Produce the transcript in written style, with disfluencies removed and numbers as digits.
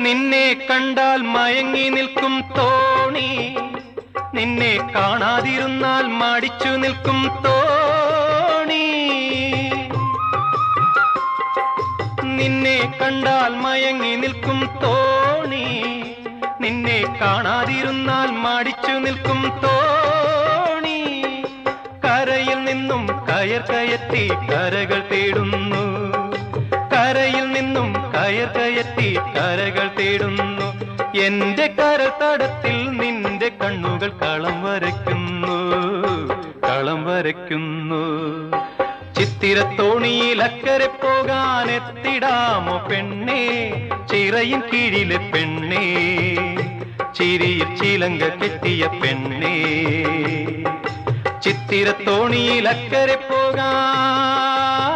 നിന്നെ കണ്ടാൽ മയങ്ങി നിൽക്കും തോണി, നിന്നെ കാണാതിരുന്നാൽ മടിച്ചു നിൽക്കും തോണി. നിന്നെ കണ്ടാൽ മയങ്ങി നിൽക്കും തോണി, നിന്നെ കാണാതിരുന്നാൽ മടിച്ചു നിൽക്കും തോണി. കരയിൽ നിന്നും കയർ കയറ്റി കരകൾ തേടുന്നു, കരയിൽ നിന്നും കയർ കയറ്റി കരകൾ തേടുന്നു. എന്റെ കരതടത്തിൽ നിന്റെ കണ്ണുകൾ കളം വരയ്ക്കുന്നു, കളം വരയ്ക്കുന്നു. ചിത്തിരത്തോണിയിൽ അക്കരെ പോകാൻ എത്തിടാമോ പെണ്ണേ, ചിറയിൻ കീഴിലെ പെണ്ണേ, ചിരിയിൽ ചിലങ്ക കെട്ടിയ പെണ്ണേ. ചിത്തിരത്തോണിയിൽ അക്കരെ പോകാൻ